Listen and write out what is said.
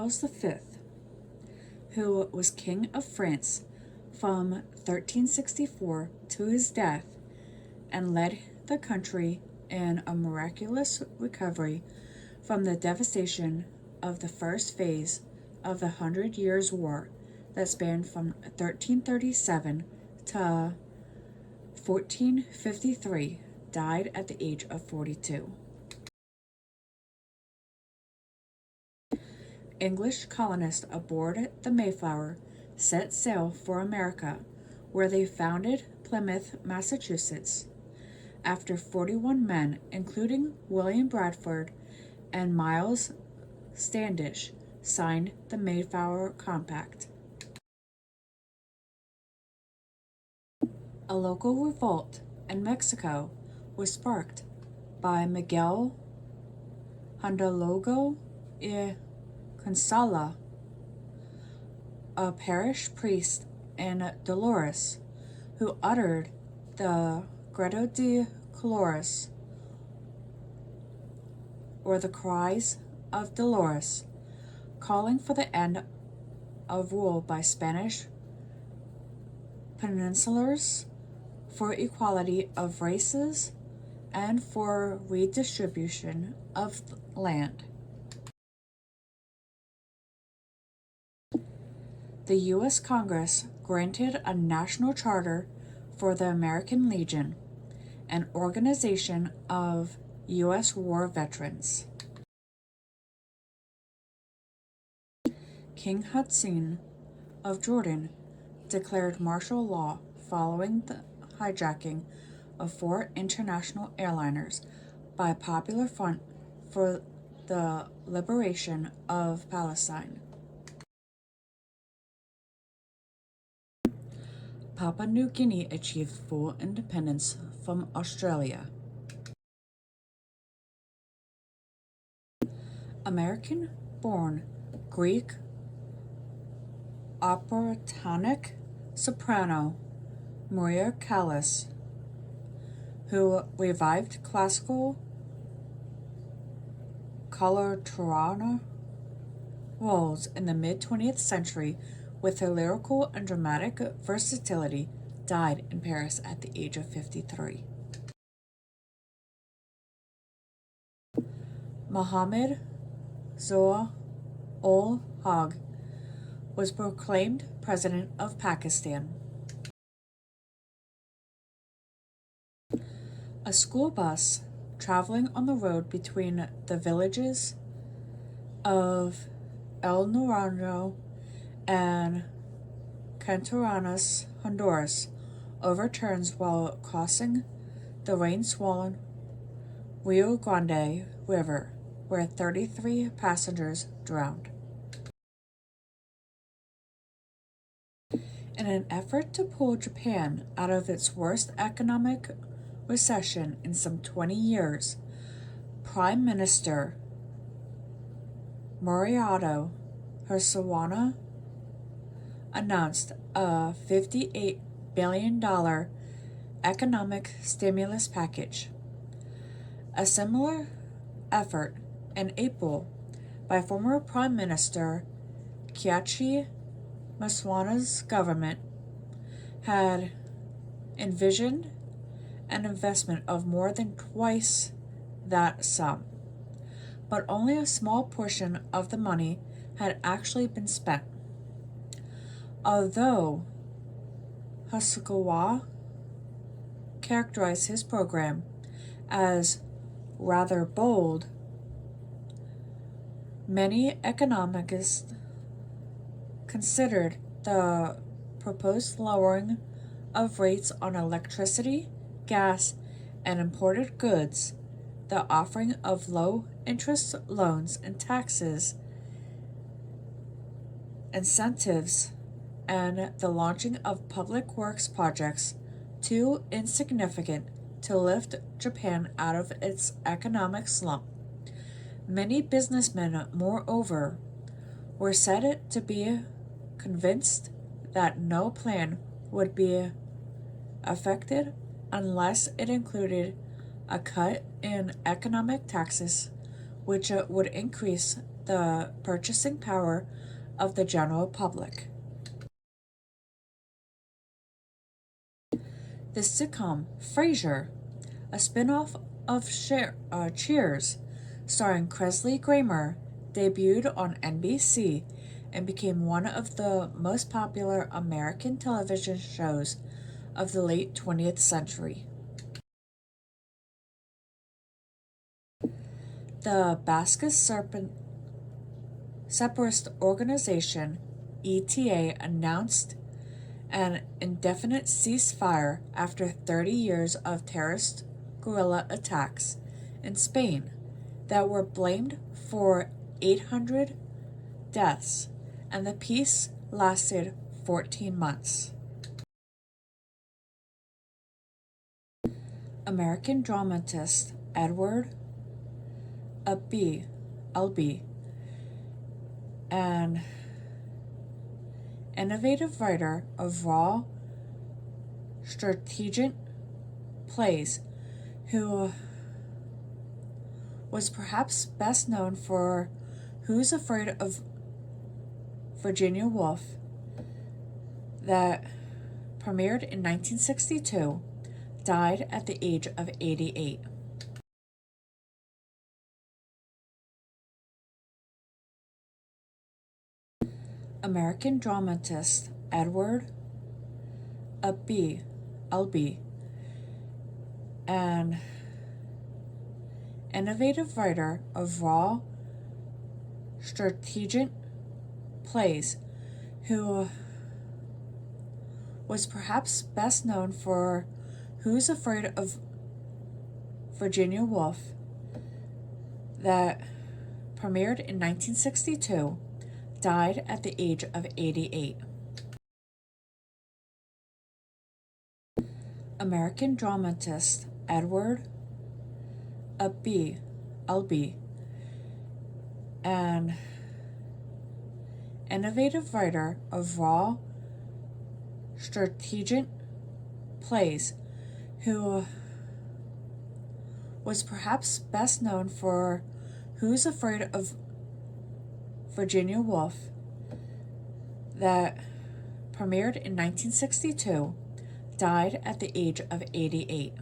Charles V, who was King of France from 1364 to his death and led the country in a miraculous recovery from the devastation of the first phase of the Hundred Years' War that spanned from 1337 to 1453, died at the age of 42. English colonists aboard the Mayflower set sail for America, where they founded Plymouth, Massachusetts. After 41 men, including William Bradford and Miles Standish, signed the Mayflower Compact. A local revolt in Mexico was sparked by Miguel Hidalgo y Gonzalo, a parish priest in Dolores, who uttered the Grito de Dolores, or the Cries of Dolores, calling for the end of rule by Spanish peninsulars, for equality of races, and for redistribution of land. The U.S. Congress granted a national charter for the American Legion, an organization of U.S. war veterans. King Hussein of Jordan declared martial law following the hijacking of 4 international airliners by Popular Front for the Liberation of Palestine. Papua New Guinea achieved full independence from Australia. American-born Greek operatic soprano Maria Callas, who revived classical coloratura roles in the mid-20th century with her lyrical and dramatic versatility, died in Paris at the age of 53. Mohammed Zia-ul-Haq was proclaimed President of Pakistan. A school bus traveling on the road between the villages of El Naranjo and Cantaranas, Honduras, overturns while crossing the rain-swollen Rio Grande River, where 33 passengers drowned. In an effort to pull Japan out of its worst economic recession in some 20 years, Prime Minister Murayado Hirsawano announced a $58 billion economic stimulus package. A similar effort in April by former Prime Minister Kiichi Maswana's government had envisioned an investment of more than twice that sum, but only a small portion of the money had actually been spent. Although Hasegawa characterized his program as rather bold, many economists considered the proposed lowering of rates on electricity, gas, and imported goods, the offering of low-interest loans and taxes incentives, and the launching of public works projects too insignificant to lift Japan out of its economic slump. Many businessmen, moreover, were said to be convinced that no plan would be effected unless it included a cut in economic taxes, which would increase the purchasing power of the general public. The sitcom Frasier, a spin-off of Cheers, starring Kressley Grammer, debuted on NBC and became one of the most popular American television shows of the late 20th century. The Basque Separatist Organization, ETA, announced an indefinite ceasefire after 30 years of terrorist guerrilla attacks in Spain that were blamed for 800 deaths, and the peace lasted 14 months. American dramatist Edward Albee, an innovative writer of raw, strategic plays, who was perhaps best known for Who's Afraid of Virginia Woolf, that premiered in 1962, died at the age of 88. American dramatist Edward Albee, an innovative writer of raw, strategic plays, who was perhaps best known for Who's Afraid of Virginia Woolf, that premiered in 1962, died at the age of 88. American dramatist Edward Albee, an innovative writer of raw, strategic plays, who was perhaps best known for Who's Afraid of Virginia Woolf, that premiered in 1962, died at the age of 88.